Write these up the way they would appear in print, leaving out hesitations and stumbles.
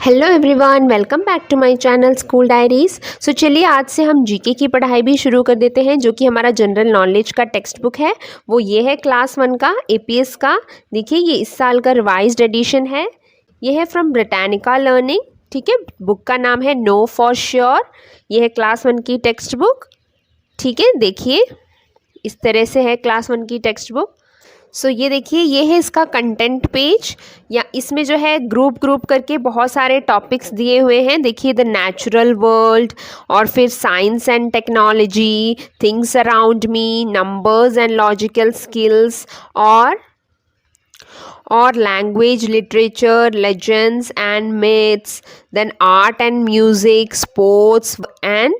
Hello everyone, welcome back to my channel school diaries. So चलिए आज से हम जीके की पढ़ाई भी शुरू कर देते हैं, जो कि हमारा जनरल नॉलेज का टेक्स्ट बुक है। वो ये है क्लास 1 का एपीएस का। देखिए ये इस साल का रिवाइज्ड एडिशन है। ये है फ्रॉम ब्रिटानिका लर्निंग। ठीक है, बुक का नाम है नो फॉर श्योर। ये है क्लास 1 की टेक्स्ट बुक। ठीक है, देखिए इस तरह से है क्लास 1 की टेक्स्ट बुक। सो ये देखिए, ये है इसका कंटेंट पेज। या इसमें जो है ग्रुप करके बहुत सारे टॉपिक्स दिए हुए हैं। देखिए द नेचुरल वर्ल्ड, और फिर science and technology, things around me, numbers and logical skills, और language, literature, legends and myths, then art and music, sports and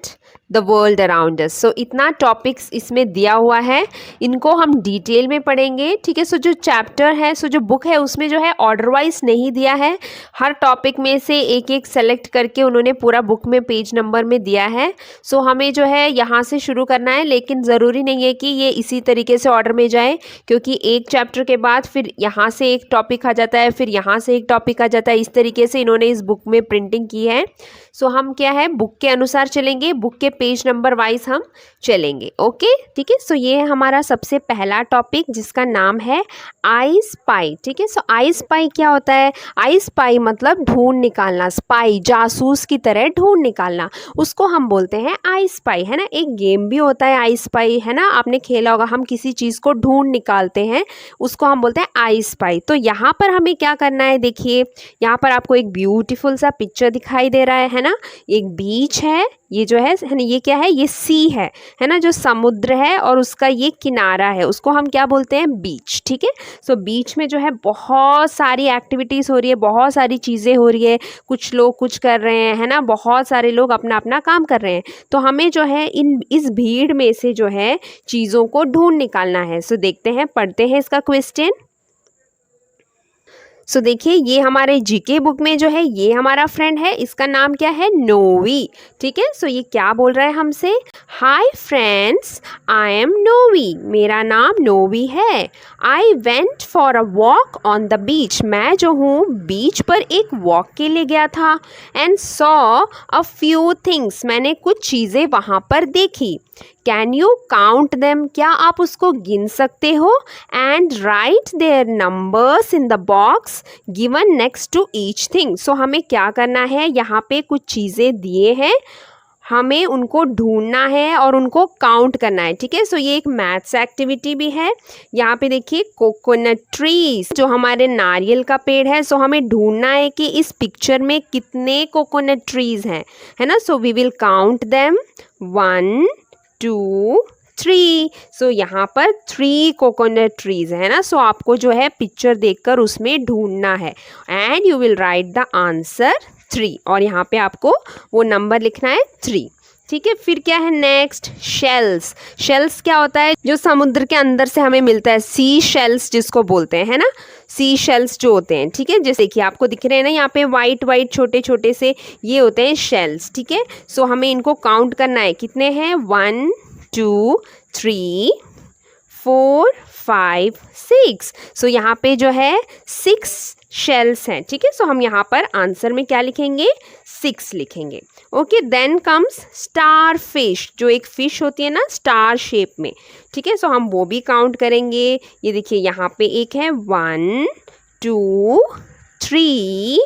the world around us. So इतना टॉपिक्स इसमें दिया हुआ है, इनको हम डिटेल में पढ़ेंगे। ठीक है, सो जो चैप्टर है, सो जो बुक है उसमें जो है ऑर्डर वाइज नहीं दिया है। हर टॉपिक में से एक एक सेलेक्ट करके उन्होंने पूरा बुक में पेज नंबर में दिया है। सो हमें जो है यहाँ से शुरू करना है, लेकिन ज़रूरी नहीं है कि ये इसी तरीके से ऑर्डर में जाए, क्योंकि एक चैप्टर के बाद फिर यहाँ से एक टॉपिक आ जाता है, फिर यहाँ से एक टॉपिक आ जाता है। इस तरीके से इन्होंने इस बुक में प्रिंटिंग की है। सो हम क्या है, बुक के अनुसार चलेंगे, बुक के पेज नंबर वाइज हम चलेंगे। ओके, ठीक है। सो ये है हमारा सबसे पहला टॉपिक, जिसका नाम है आई स्पाई। ठीक है, सो आई स्पाई क्या होता है? आई स्पाई मतलब ढूंढ निकालना, स्पाई जासूस की तरह ढूंढ निकालना, उसको हम बोलते हैं आई स्पाई, है ना। एक गेम भी होता है आई स्पाई, है ना, आपने खेला होगा। हम किसी चीज़ को ढूंढ निकालते हैं, उसको हम बोलते हैं आई स्पाई। तो यहाँ पर हमें क्या करना है, देखिए यहाँ पर आपको एक ब्यूटीफुल सा पिक्चर दिखाई दे रहा है ना। एक बीच है, ये जो है ना, ये क्या है, ये सी है ना, जो समुद्र है, और उसका ये किनारा है, उसको हम क्या बोलते हैं, बीच। ठीक है, सो बीच में जो है बहुत सारी एक्टिविटीज़ हो रही है, बहुत सारी चीज़ें हो रही है, कुछ लोग कुछ कर रहे हैं, है ना, बहुत सारे लोग अपना अपना काम कर रहे हैं। तो हमें जो है इस भीड़ में से जो है चीज़ों को ढूंढ निकालना है। सो देखते हैं, पढ़ते हैं इसका क्वेश्चन। सो देखिए ये हमारे जीके बुक में जो है, ये हमारा फ्रेंड है, इसका नाम क्या है, नोवी। ठीक है, सो ये क्या बोल रहा है हमसे, हाय फ्रेंड्स, आई एम नोवी, मेरा नाम नोवी है। I went for a walk on the beach, मैं जो हूँ बीच पर एक वॉक के लिए गया था। And saw a few things, मैंने कुछ चीज़ें वहाँ पर देखी। कैन यू काउंट देम, क्या आप उसको गिन सकते हो? And write their numbers in the box given next to each thing. So हमें क्या करना है, यहाँ पे कुछ चीज़ें दिए हैं, हमें उनको ढूंढना है और उनको काउंट करना है। ठीक है, सो ये एक मैथ्स एक्टिविटी भी है। यहाँ पे देखिए कोकोनट ट्रीज, जो हमारे नारियल का पेड़ है। सो हमें ढूंढना है कि इस पिक्चर में कितने कोकोनट ट्रीज हैं, है ना। So we will count them, 1 2 3। So यहाँ पर 3 कोकोनट ट्रीज है ना। सो आपको जो है पिक्चर देखकर उसमें ढूंढना है, and you will write the answer 3, और यहाँ पे आपको वो नंबर लिखना है 3। ठीक है, फिर क्या है नेक्स्ट, शेल्स। शेल्स क्या होता है, जो समुद्र के अंदर से हमें मिलता है, सी शेल्स जिसको बोलते हैं, है ना, सी शेल्स जो होते हैं। ठीक है, जैसे कि आपको दिख रहे हैं ना यहाँ पे वाइट वाइट छोटे छोटे से, ये होते हैं शेल्स। ठीक है, सो हमें इनको काउंट करना है, कितने हैं, 1 2 3 4 5 6। सो यहाँ पे जो है 6 शेल्स हैं। ठीक है, सो हम यहाँ पर आंसर में क्या लिखेंगे, 6 लिखेंगे। Okay, then comes starfish, जो एक फिश होती है ना स्टार शेप में। ठीक है, सो हम वो भी काउंट करेंगे। ये देखिए यहाँ पे एक है, 1 2 3,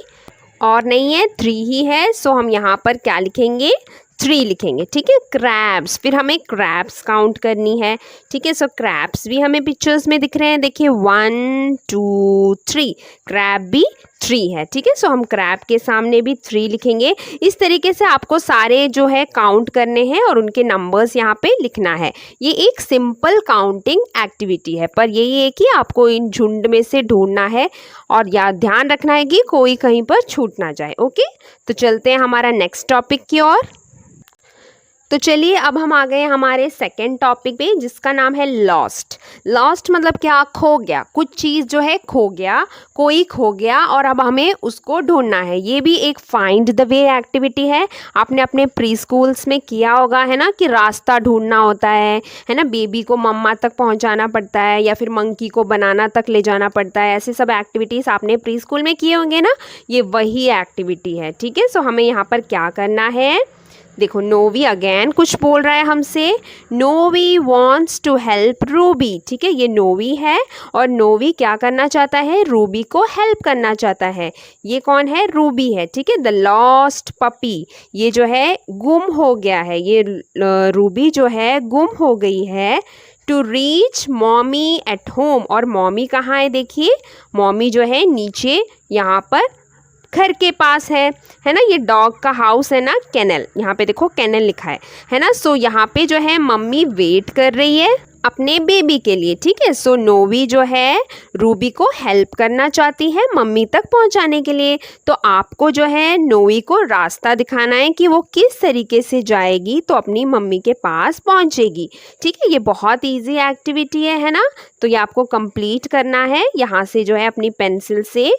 और नहीं है, 3 ही है। सो हम यहाँ पर क्या लिखेंगे, 3 लिखेंगे। ठीक है, क्रैब्स, फिर हमें क्रैब्स काउंट करनी है। ठीक है, सो क्रैब्स भी हमें पिक्चर्स में दिख रहे हैं, देखिए 1 2 3, क्रैब भी 3 है। ठीक है, सो हम क्रैब के सामने भी 3 लिखेंगे। इस तरीके से आपको सारे जो है काउंट करने हैं और उनके नंबर्स यहाँ पे लिखना है। ये एक सिंपल काउंटिंग एक्टिविटी है, पर यही है कि आपको इन झुंड में से ढूंढना है, और याद ध्यान रखना है कि कोई कहीं पर छूट ना जाए। ओके, तो चलते हैं हमारा नेक्स्ट टॉपिक की ओर। तो चलिए अब हम आ गए हमारे सेकंड टॉपिक पे जिसका नाम है लॉस्ट। लॉस्ट मतलब क्या? खो गया, कुछ चीज़ जो है खो गया, कोई खो गया और अब हमें उसको ढूंढना है। ये भी एक फाइंड द वे एक्टिविटी है। आपने अपने प्री स्कूल्स में किया होगा, है ना, कि रास्ता ढूंढना होता है ना, बेबी को मम्मा तक पहुंचाना पड़ता है या फिर मंकी को बनाना तक ले जाना पड़ता है। ऐसे सब एक्टिविटीज़ आपने प्री स्कूल में किए होंगे ना, ये वही एक्टिविटी है। ठीक है, सो हमें यहाँ पर क्या करना है? देखो नोवी अगेन कुछ बोल रहा है हमसे। नोवी वॉन्ट्स टू हेल्प रूबी। ठीक है, ये नोवी है और नोवी क्या करना चाहता है? रूबी को हेल्प करना चाहता है। ये कौन है? रूबी है। ठीक है, द लॉस्ट पपी, ये जो है गुम हो गया है, ये रूबी जो है गुम हो गई है। To reach mommy at home, और मॉमी कहाँ है? देखिए मॉमी जो है नीचे यहाँ पर घर के पास है ना। ये डॉग का हाउस है ना, केनल, यहाँ पे देखो केनल लिखा है ना। सो यहाँ पे जो है मम्मी वेट कर रही है अपने बेबी के लिए। ठीक है, सो नोवी जो है रूबी को हेल्प करना चाहती है मम्मी तक पहुंचाने के लिए। तो आपको जो है नोवी को रास्ता दिखाना है कि वो किस तरीके से जाएगी तो अपनी मम्मी के पास पहुंचेगी। ठीक है, ये बहुत इजी एक्टिविटी है ना। तो ये आपको कंप्लीट करना है। यहाँ से जो है अपनी पेंसिल से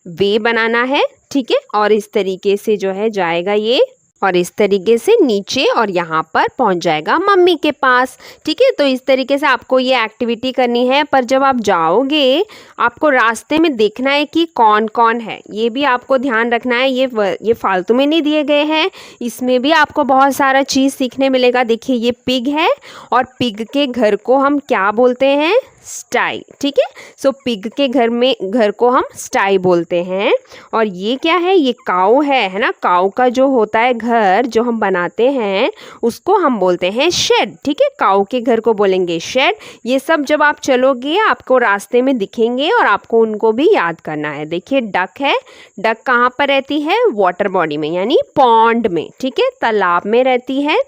वे बनाना है। ठीक है, और इस तरीके से जो है जाएगा ये, और इस तरीके से नीचे और यहाँ पर पहुँच जाएगा मम्मी के पास। ठीक है, तो इस तरीके से आपको ये एक्टिविटी करनी है। पर जब आप जाओगे आपको रास्ते में देखना है कि कौन कौन है, ये भी आपको ध्यान रखना है। ये फालतू में नहीं दिए गए हैं, इसमें भी आपको बहुत सारा चीज़ सीखने मिलेगा। देखिए ये पिग है और पिग के घर को हम क्या बोलते हैं? स्टाई। ठीक है, सो पिग के घर को हम स्टाई बोलते हैं। और ये क्या है? ये काऊ है ना। काऊ का जो होता है घर जो हम बनाते हैं उसको हम बोलते हैं शेड। ठीक है, काऊ के घर को बोलेंगे शेड। ये सब जब आप चलोगे आपको रास्ते में दिखेंगे और आपको उनको भी याद करना है। देखिए डक है, डक कहाँ पर रहती है? वाटर बॉडी में, यानी पॉन्ड में। ठीक है, तालाब में रहती है।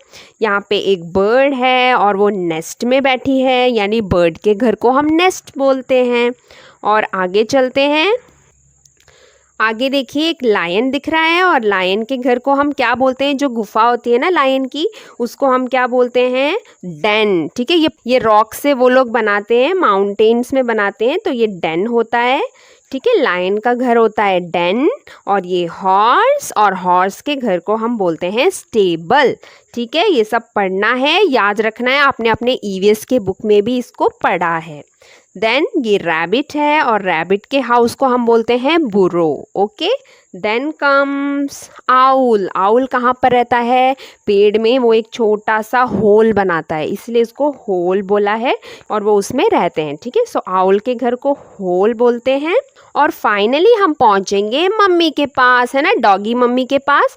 यहाँ पे एक बर्ड है और वो नेस्ट में बैठी है, यानी बर्ड के घर को हम नेस्ट बोलते हैं। और आगे चलते हैं। आगे देखिए एक लायन दिख रहा है और लायन के घर को हम क्या बोलते हैं? जो गुफा होती है ना लायन की, उसको हम क्या बोलते हैं? डेन। ठीक है, ये रॉक से वो लोग बनाते हैं, माउंटेन्स में बनाते हैं, तो ये डेन होता है। ठीक है, लायन का घर होता है डेन। और ये हॉर्स, और हॉर्स के घर को हम बोलते हैं स्टेबल। ठीक है, ये सब पढ़ना है, याद रखना है। आपने अपने ईवीएस के बुक में भी इसको पढ़ा है। देन ये रैबिट है और रैबिट के हाउस को हम बोलते हैं burrow. Okay, then comes owl. Owl कहाँ पर रहता है? पेड़ में वो एक छोटा सा होल बनाता है, इसलिए इसको होल बोला है और वो उसमें रहते हैं। ठीक है, सो आउल के घर को होल बोलते हैं। और फाइनली हम पहुँचेंगे मम्मी के पास, है ना, डॉगी मम्मी के पास।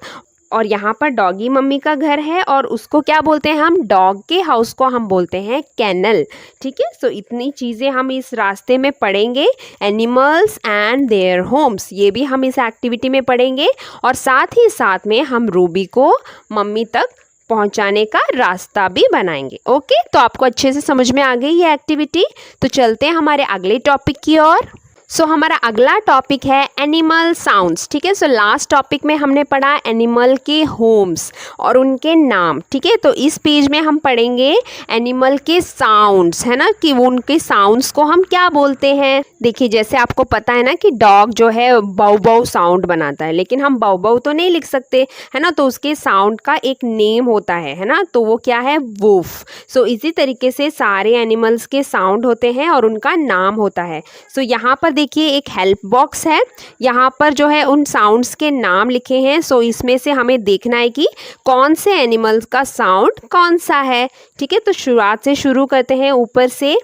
और यहाँ पर डॉगी मम्मी का घर है और उसको क्या बोलते हैं हम? डॉग के हाउस को हम बोलते हैं केनल। ठीक है, सो इतनी चीज़ें हम इस रास्ते में पढ़ेंगे। एनिमल्स एंड देयर होम्स, ये भी हम इस एक्टिविटी में पढ़ेंगे। और साथ ही साथ में हम रूबी को मम्मी तक पहुंचाने का रास्ता भी बनाएंगे। ओके, तो आपको अच्छे से समझ में आ गई ये एक्टिविटी। तो चलते हैं हमारे अगले टॉपिक की ओर। सो हमारा अगला टॉपिक है एनिमल साउंड्स। ठीक है, सो लास्ट टॉपिक में हमने पढ़ा एनिमल के होम्स और उनके नाम। ठीक है, तो इस पेज में हम पढ़ेंगे एनिमल के साउंड्स, है ना, कि वो उनके साउंड्स को हम क्या बोलते हैं। देखिए जैसे आपको पता है ना कि डॉग जो है बाउ बाउ साउंड बनाता है, लेकिन हम बाउ बाउ तो नहीं लिख सकते, है ना, तो उसके साउंड का एक नेम होता है ना, तो वो क्या है? वूफ। सो इसी तरीके से सारे एनिमल्स के साउंड होते हैं और उनका नाम होता है। सो यहाँ पर देखिए एक हेल्प बॉक्स है, यहाँ पर जो है उन साउंड्स के नाम लिखे हैं। सो इसमें से हमें देखना है कि कौन से एनिमल्स का साउंड कौन सा है। ठीक है, तो शुरुआत से शुरू करते हैं ऊपर से।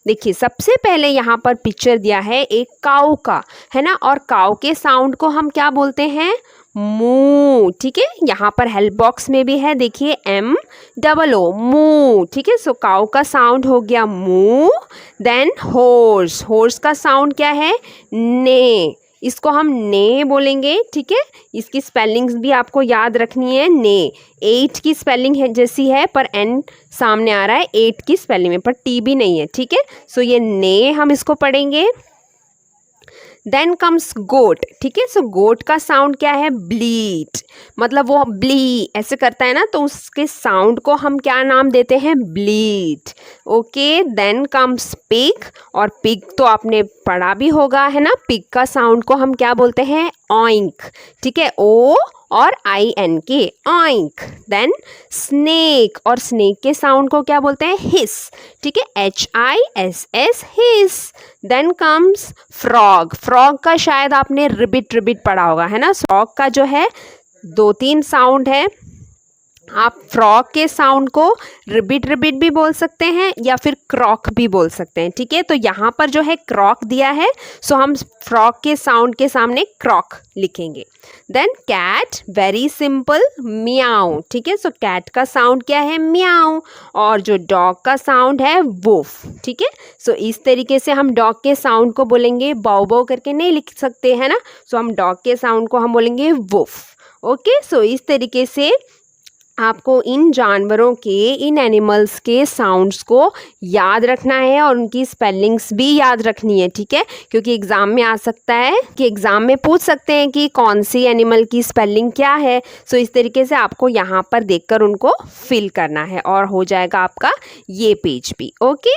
देखिए सबसे पहले यहाँ पर पिक्चर दिया है एक काऊ का, है ना, और काऊ के साउंड को हम क्या बोलते हैं? मू। ठीक है, यहाँ पर हेल्प बॉक्स में भी है, देखिए MOO, मू। ठीक है, सो काऊ का साउंड हो गया मू। देन हॉर्स, हॉर्स का साउंड क्या है? ने, इसको हम ने बोलेंगे। ठीक है, इसकी स्पेलिंग्स भी आपको याद रखनी है। ने 8 की स्पेलिंग है जैसी है, पर N सामने आ रहा है 8 की स्पेलिंग में, पर T भी नहीं है। ठीक है, सो ये ने हम इसको पढ़ेंगे। देन कम्स गोट, ठीक है। सो गोट का साउंड क्या है, ब्लीट, मतलब वो ब्ली ऐसे करता है ना, तो उसके साउंड को हम क्या नाम देते हैं, ब्लीट। ओके, देन कम्स पिग, और पिग तो आपने पढ़ा भी होगा है ना, पिग का साउंड को हम क्या बोलते हैं, ऑइंक, ठीक है, ओ और INK, ऑइंक। देन स्नेक, और स्नेक के साउंड को क्या बोलते हैं, हिस, ठीक है, HISS, हिस। देन कम्स फ्रॉग, फ्रॉग का शायद आपने रिबिट रिबिट पढ़ा होगा है ना। फ्रॉग का जो है 2-3 साउंड है, आप फ्रॉग के साउंड को रिबिट रिबिट भी बोल सकते हैं या फिर क्रॉक भी बोल सकते हैं, ठीक है। तो यहाँ पर जो है क्रॉक दिया है, सो हम फ्रॉग के साउंड के सामने क्रॉक लिखेंगे। देन कैट, वेरी सिंपल, म्याऊ, ठीक है। सो कैट का साउंड क्या है, म्याऊ, और जो डॉग का साउंड है वुफ, ठीक है। सो इस तरीके से हम डॉग के साउंड को बोलेंगे, बाउ बाउ करके नहीं लिख सकते है ना, सो हम डॉग के साउंड को हम बोलेंगे वुफ। ओके, सो इस तरीके से आपको इन जानवरों के, इन एनिमल्स के साउंड्स को याद रखना है और उनकी स्पेलिंग्स भी याद रखनी है, ठीक है। क्योंकि एग्ज़ाम में आ सकता है कि एग्ज़ाम में पूछ सकते हैं कि कौन सी एनिमल की स्पेलिंग क्या है। सो इस तरीके से आपको यहाँ पर देखकर उनको फिल करना है और हो जाएगा आपका ये पेज भी। ओके,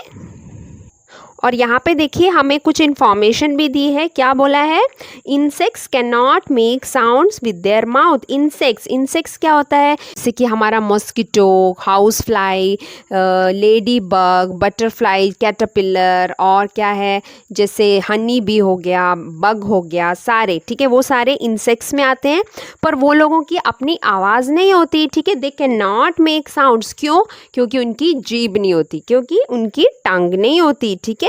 और यहाँ पे देखिए हमें कुछ इन्फॉर्मेशन भी दी है। क्या बोला है, insects can not make sounds with their mouth. Insects क्या होता है, जैसे कि हमारा mosquito, house fly, lady bug, butterfly, caterpillar, और क्या है जैसे हनी बी हो गया, बग हो गया, सारे, ठीक है, वो सारे इंसेक्ट्स में आते हैं। पर वो लोगों की अपनी आवाज़ नहीं होती, ठीक है, they can not make sounds. क्यों, क्योंकि उनकी जीभ नहीं होती, क्योंकि उनकी टंग नहीं होती, ठीक है।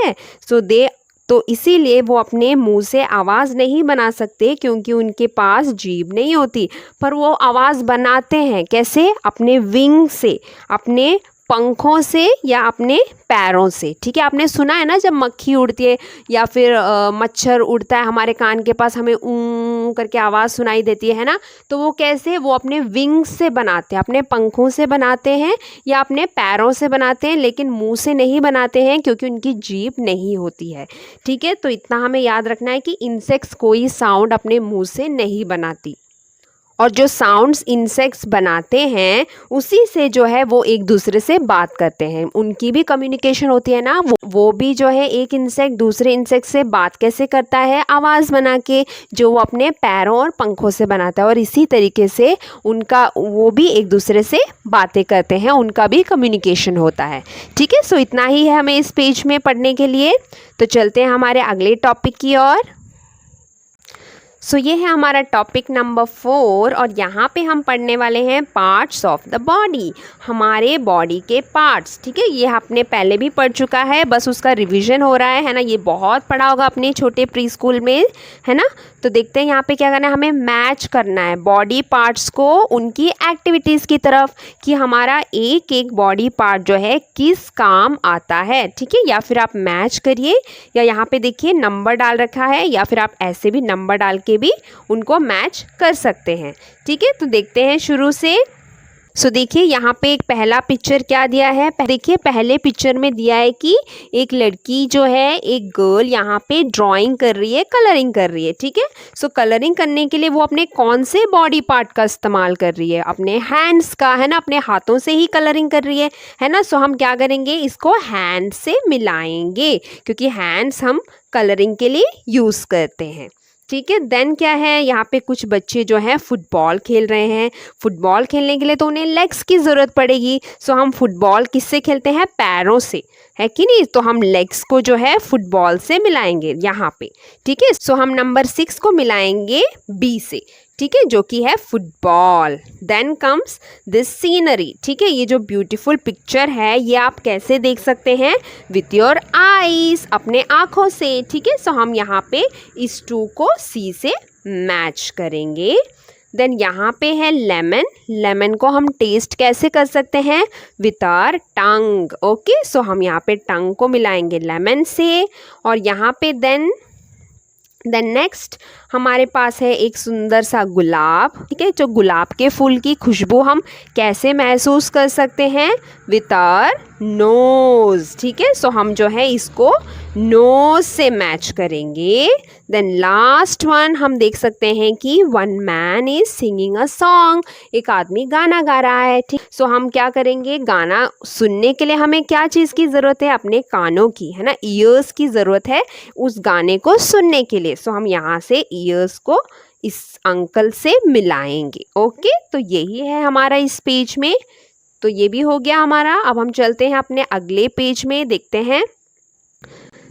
तो इसीलिए वो अपने मुंह से आवाज़ नहीं बना सकते, क्योंकि उनके पास जीभ नहीं होती। पर वो आवाज़ बनाते हैं कैसे, अपने विंग से, अपने पंखों से या अपने पैरों से, ठीक है। आपने सुना है ना, जब मक्खी उड़ती है या फिर मच्छर उड़ता है हमारे कान के पास, हमें ऊं करके आवाज़ सुनाई देती है ना, तो वो कैसे, वो अपने विंग से बनाते हैं, अपने पंखों से बनाते हैं या अपने पैरों से बनाते हैं, लेकिन मुंह से नहीं बनाते हैं क्योंकि उनकी जीभ नहीं होती है, ठीक है। तो इतना हमें याद रखना है कि इंसेक्ट्स कोई साउंड अपने मुंह से नहीं बनाती, और जो साउंड्स इंसेक्ट्स बनाते हैं उसी से जो है वो एक दूसरे से बात करते हैं, उनकी भी कम्युनिकेशन होती है ना। वो भी जो है एक इंसेक्ट दूसरे इंसेक्ट से बात कैसे करता है, आवाज़ बना के, जो वो अपने पैरों और पंखों से बनाता है, और इसी तरीके से उनका, वो भी एक दूसरे से बातें करते हैं, उनका भी कम्युनिकेशन होता है, ठीक है। सो इतना ही है हमें इस पेज में पढ़ने के लिए। तो चलते हैं हमारे अगले टॉपिक की ओर। सो ये है हमारा टॉपिक नंबर 4, और यहाँ पे हम पढ़ने वाले हैं पार्ट्स ऑफ द बॉडी, हमारे बॉडी के पार्ट्स, ठीक है। ये आपने पहले भी पढ़ चुका है, बस उसका रिवीजन हो रहा है ना। ये बहुत पढ़ा होगा अपने छोटे प्री स्कूल में, है ना। तो देखते हैं यहाँ पे क्या करना है, हमें मैच करना है बॉडी पार्ट्स को उनकी एक्टिविटीज़ की तरफ, कि हमारा एक एक बॉडी पार्ट जो है किस काम आता है, ठीक है। या फिर आप मैच करिए, या यहाँ पे देखिए नंबर डाल रखा है, या फिर आप ऐसे भी नंबर डाल के भी उनको मैच कर सकते हैं, ठीक है। तो देखते हैं शुरू से। सो देखिए यहाँ पे एक पहला पिक्चर क्या दिया है, देखिए पहले पिक्चर में दिया है कि एक लड़की जो है, एक गर्ल यहाँ पे ड्राइंग कर रही है, कलरिंग कर रही है, ठीक है। सो कलरिंग करने के लिए वो अपने कौन से बॉडी पार्ट का इस्तेमाल कर रही है, अपने हैंड्स का, है ना, अपने हाथों से ही कलरिंग कर रही है ना। सो हम क्या करेंगे, इसको हैंड से मिलाएंगे, क्योंकि हैंड्स हम कलरिंग के लिए यूज़ करते हैं, ठीक है। देन क्या है, यहाँ पे कुछ बच्चे जो हैं फुटबॉल खेल रहे हैं। फुटबॉल खेलने के लिए तो उन्हें लेग्स की ज़रूरत पड़ेगी। सो हम फुटबॉल किससे खेलते हैं, पैरों से, है कि नहीं। तो हम लेग्स को जो है फुटबॉल से मिलाएंगे यहाँ पे, ठीक है। सो हम नंबर 6 को मिलाएंगे बी से, ठीक है, जो कि है football. Then comes this scenery, ठीक है। ये जो ब्यूटीफुल पिक्चर है ये आप कैसे देख सकते हैं, विथ योर आईज, अपने आँखों से, ठीक है। सो हम यहाँ पे इस 2 को सी से मैच करेंगे। देन यहाँ पे है लेमन, लेमन को हम टेस्ट कैसे कर सकते हैं, विथ आवर टंग, ओके। सो हम यहाँ पे टंग को मिलाएंगे लेमन से, और यहाँ पे देन नेक्स्ट हमारे पास है एक सुंदर सा गुलाब, ठीक है। जो गुलाब के फूल की खुशबू हम कैसे महसूस कर सकते हैं, विथ आवर नोज। ठीक है, सो हम जो है इसको नोज से मैच करेंगे। देन लास्ट वन हम देख सकते हैं कि one man is singing a song, एक आदमी गाना गा रहा है। ठीक, सो हम क्या करेंगे, गाना सुनने के लिए हमें क्या चीज़ की ज़रूरत है, अपने कानों की, है ना, ईयर्स की ज़रूरत है उस गाने को सुनने के लिए। सो हम यहाँ से ईयर्स को इस अंकल से मिलाएंगे। ओके, तो यही है हमारा इस पेज में। तो ये भी हो गया हमारा। अब हम चलते हैं अपने अगले पेज में, देखते हैं।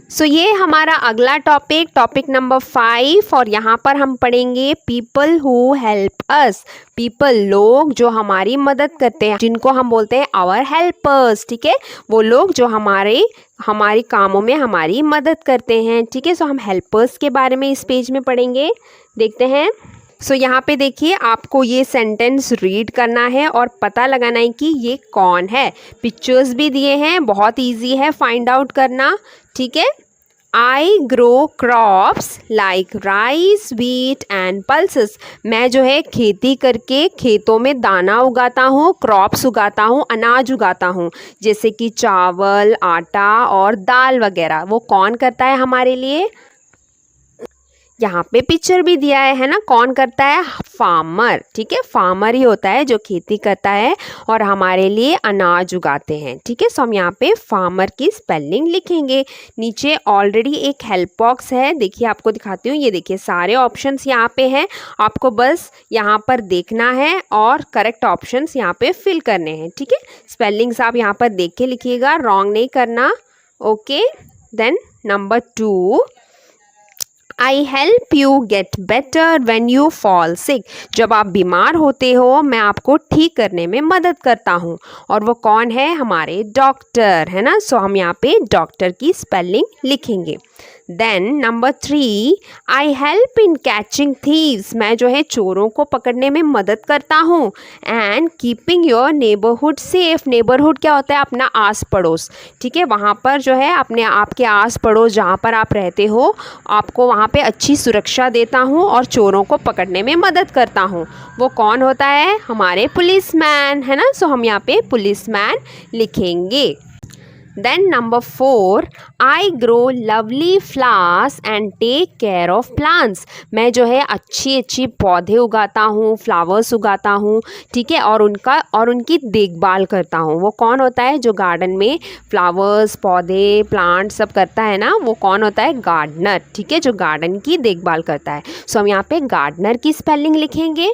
सो ये हमारा अगला टॉपिक नंबर 5, और यहाँ पर हम पढ़ेंगे people who help us. People, लोग जो हमारी मदद करते हैं, जिनको हम बोलते हैं आवर हेल्पर्स। ठीक है, वो लोग जो हमारी कामों में हमारी मदद करते हैं। ठीक है, सो हम हेल्पर्स के बारे में इस पेज में पढ़ेंगे, देखते हैं। सो यहाँ पे देखिए, आपको ये सेंटेंस रीड करना है और पता लगाना है कि ये कौन है। पिक्चर्स भी दिए हैं, बहुत इजी है फाइंड आउट करना। ठीक है, I grow crops like rice, wheat and pulses. मैं जो है खेती करके खेतों में दाना उगाता हूँ, क्रॉप्स उगाता हूँ, अनाज उगाता हूँ, जैसे कि चावल, आटा और दाल वगैरह। वो कौन करता है हमारे लिए? यहाँ पे पिक्चर भी दिया है ना, कौन करता है? फार्मर। ठीक है, फार्मर ही होता है जो खेती करता है और हमारे लिए अनाज उगाते हैं। ठीक है, सो हम यहाँ पे फार्मर की स्पेलिंग लिखेंगे। नीचे ऑलरेडी एक हेल्प बॉक्स है, देखिए आपको दिखाती हूँ। ये देखिए सारे ऑप्शंस यहाँ पे हैं, आपको बस यहाँ पर देखना है और करेक्ट ऑप्शंस यहाँ पे फिल करने हैं। ठीक है, स्पेलिंग्स आप यहाँ पर देख के लिखिएगा, रॉन्ग नहीं करना। Okay, then number 2, I help you get better when you fall sick. जब आप बीमार होते हो, मैं आपको ठीक करने में मदद करता हूँ। और वो कौन है? हमारे डॉक्टर, है ना। सो हम यहाँ पे डॉक्टर की स्पेलिंग लिखेंगे। Then number 3, I help in catching thieves. मैं जो है चोरों को पकड़ने में मदद करता हूँ। And keeping your neighbourhood safe. Neighbourhood क्या होता है? अपना आस पड़ोस। ठीक है, वहाँ पर जो है अपने आपके आस पड़ोस जहाँ पर आप रहते हो, आपको वहाँ पे अच्छी सुरक्षा देता हूँ और चोरों को पकड़ने में मदद करता हूँ। वो कौन होता है? हमारे पुलिसमैन, है ना। सो हम यहाँ पे पुलिसमैन लिखेंगे। Then number 4, I grow lovely flowers and take care of plants. मैं जो है अच्छी पौधे उगाता हूँ, फ्लावर्स उगाता हूँ। ठीक है, और उनकी देखभाल करता हूँ। वो कौन होता है जो गार्डन में फ्लावर्स, पौधे, प्लांट सब करता है ना? वो कौन होता है? गार्डनर। ठीक है, जो गार्डन की देखभाल करता है। सो हम यहाँ पे गार्डनर की स्पेलिंग लिखेंगे।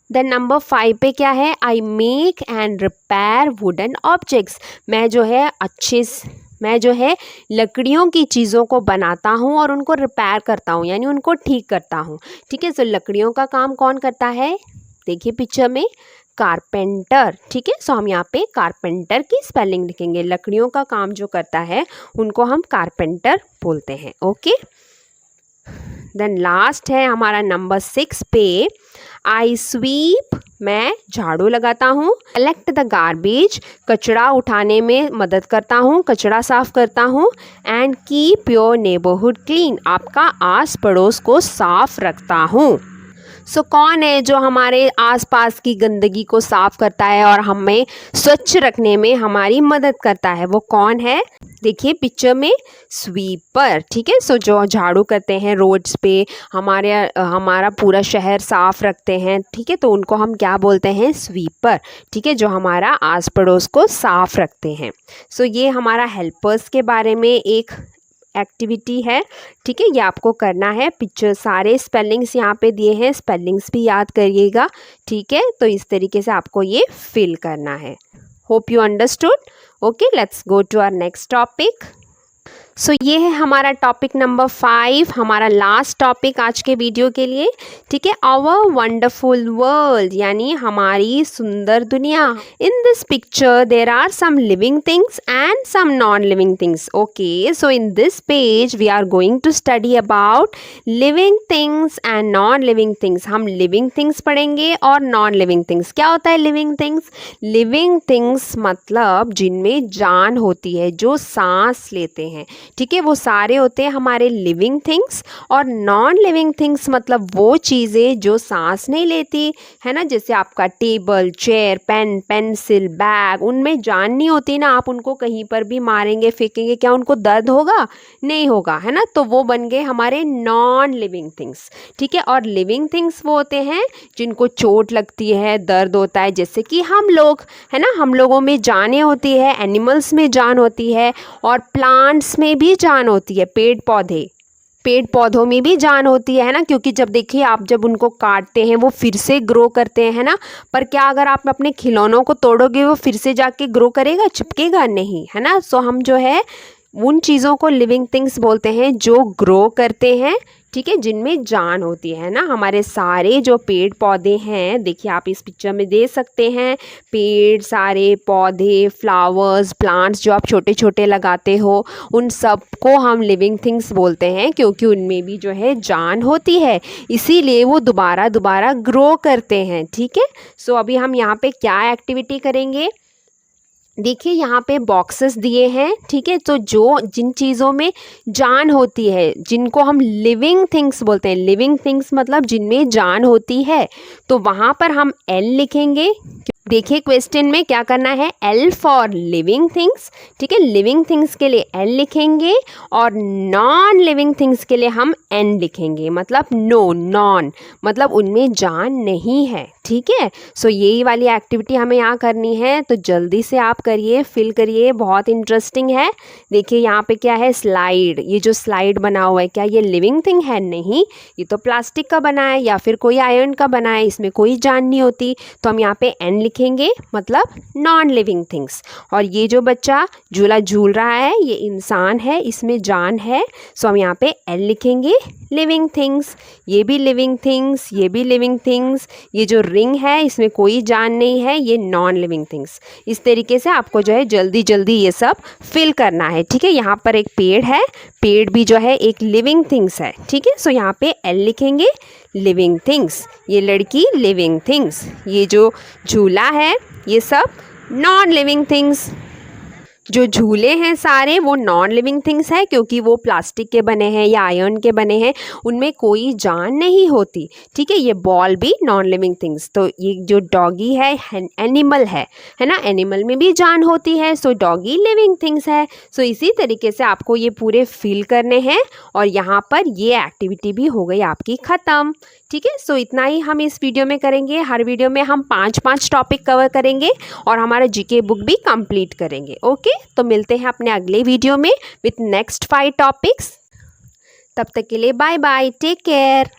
देन नंबर 5 पे क्या है? I make and repair wooden objects. मैं जो है लकड़ियों की चीज़ों को बनाता हूँ और उनको रिपेयर करता हूँ, यानी उनको ठीक करता हूँ। ठीक है, सो लकड़ियों का काम कौन करता है? देखिए पिक्चर में, कारपेंटर। ठीक है, सो हम यहाँ पे कारपेंटर की स्पेलिंग लिखेंगे। लकड़ियों का काम जो करता है उनको हम कारपेंटर बोलते हैं। ओके, देन लास्ट है हमारा नंबर 6 पे, आई स्वीप। मैं झाड़ू लगाता हूँ। Collect the garbage. कचरा उठाने में मदद करता हूँ, कचरा साफ करता हूँ। And keep your neighbourhood clean. आपका आस पड़ोस को साफ रखता हूँ। सो कौन है जो हमारे आसपास की गंदगी को साफ करता है और हमें स्वच्छ रखने में हमारी मदद करता है? वो कौन है? देखिए पिक्चर में, स्वीपर। ठीक है, सो जो झाड़ू करते हैं रोड्स पे, हमारा पूरा शहर साफ रखते हैं। ठीक है, तो उनको हम क्या बोलते हैं? स्वीपर। ठीक है, जो हमारा आस पड़ोस को साफ रखते हैं। सो ये हमारा हेल्पर्स के बारे में एक एक्टिविटी है। ठीक है, ये आपको करना है। पिक्चर सारे स्पेलिंग्स यहाँ पे दिए हैं, स्पेलिंग्स भी याद करिएगा। ठीक है, तो इस तरीके से आपको ये फिल करना है। Hope you understood. Okay, let's go to our next topic. So ये है हमारा टॉपिक नंबर 5, हमारा लास्ट टॉपिक आज के वीडियो के लिए। ठीक है, आवर वंडरफुल वर्ल्ड, यानी हमारी सुंदर दुनिया। In this picture there are some living things and some non living things. Okay, so in this page we are going to study about living things and non living things. हम living things पढ़ेंगे और non living things. क्या होता है living things? Living things मतलब जिनमें जान होती है, जो सांस लेते हैं, ठीक है, वो सारे होते हैं हमारे लिविंग थिंग्स। और नॉन लिविंग थिंग्स मतलब वो चीज़ें जो सांस नहीं लेती, है ना, जैसे आपका table, chair, pen, pencil, bag, उनमें जान नहीं होती ना, आप उनको कहीं पर भी मारेंगे, फेंकेंगे, क्या उनको दर्द होगा? नहीं होगा, है ना। तो वो बन गए हमारे नॉन लिविंग थिंग्स। ठीक है, और लिविंग थिंग्स वो होते हैं जिनको चोट लगती है, दर्द होता है, जैसे कि हम लोग, है ना, हम लोगों में जानें होती है, एनिमल्स में जान होती है, और प्लांट्स में भी जान होती है, पेड़ पौधों में भी जान होती है ना, क्योंकि जब देखिए आप जब उनको काटते हैं वो फिर से ग्रो करते हैं ना। पर क्या अगर आप अपने खिलौनों को तोड़ोगे वो फिर से जाके ग्रो करेगा, चिपकेगा नहीं, है ना। सो हम जो है उन चीज़ों को लिविंग थिंग्स बोलते हैं जो ग्रो करते हैं, ठीक है, जिनमें जान होती है ना। हमारे सारे जो पेड़ पौधे हैं, देखिए आप इस पिक्चर में देख सकते हैं, पेड़, सारे पौधे, फ्लावर्स, प्लांट्स जो आप छोटे छोटे लगाते हो, उन सब को हम लिविंग थिंग्स बोलते हैं, क्योंकि उनमें भी जो है जान होती है, इसीलिए वो दोबारा दोबारा ग्रो करते हैं। ठीक है, सो अभी हम यहाँ पे क्या एक्टिविटी करेंगे, देखिए यहाँ पे बॉक्सेस दिए हैं। ठीक है, तो जो जिन चीज़ों में जान होती है, जिनको हम लिविंग थिंग्स बोलते हैं, लिविंग थिंग्स मतलब जिनमें जान होती है, तो वहाँ पर हम एल लिखेंगे। देखिए क्वेश्चन में क्या करना है, एल फॉर लिविंग थिंग्स। ठीक है, लिविंग थिंग्स के लिए एल लिखेंगे और नॉन लिविंग थिंग्स के लिए हम एन लिखेंगे, मतलब नो, नॉन मतलब उनमें जान नहीं है। ठीक है, सो यही वाली एक्टिविटी हमें यहाँ करनी है, तो जल्दी से आप करिए, फिल करिए, बहुत इंटरेस्टिंग है। देखिए यहाँ पे क्या है, स्लाइड, ये जो स्लाइड बना हुआ है क्या ये लिविंग थिंग है? नहीं, ये तो प्लास्टिक का बना है या फिर कोई आयरन का बना है, इसमें कोई जान नहीं होती, तो हम यहाँ पे एन लिखेंगे, मतलब नॉन लिविंग थिंग्स। और ये जो बच्चा झूला झूल रहा है ये इंसान है, इसमें जान है, सो हम यहाँ पे एल लिखेंगे, लिविंग थिंग्स। ये भी लिविंग थिंग्स, ये भी लिविंग थिंग्स, ये जो रिंग है इसमें कोई जान नहीं है, ये नॉन लिविंग थिंग्स। इस तरीके से आपको जो है जल्दी जल्दी ये सब फिल करना है। ठीक है, यहाँ पर एक पेड़ है, पेड़ भी जो है एक लिविंग थिंग्स है। ठीक है, सो यहाँ पे एल लिखेंगे, लिविंग थिंग्स। ये लड़की लिविंग थिंग्स, ये जो झूला है ये सब नॉन लिविंग थिंग्स। जो झूले हैं सारे वो नॉन लिविंग थिंग्स है, क्योंकि वो प्लास्टिक के बने हैं या आयरन के बने हैं, उनमें कोई जान नहीं होती। ठीक है, ये बॉल भी नॉन लिविंग थिंग्स। तो ये जो डॉगी है एनिमल है ना, एनिमल में भी जान होती है, सो डॉगी लिविंग थिंग्स है। सो इसी तरीके से आपको ये पूरे फिल करने हैं, और यहाँ पर ये एक्टिविटी भी हो गई आपकी ख़त्म। ठीक है, सो इतना ही हम इस वीडियो में करेंगे। हर वीडियो में हम 5-5 टॉपिक कवर करेंगे और हमारा जीके बुक भी कंप्लीट करेंगे। ओके, तो मिलते हैं अपने अगले वीडियो में विथ नेक्स्ट 5 टॉपिक्स। तब तक के लिए बाय बाय, टेक केयर।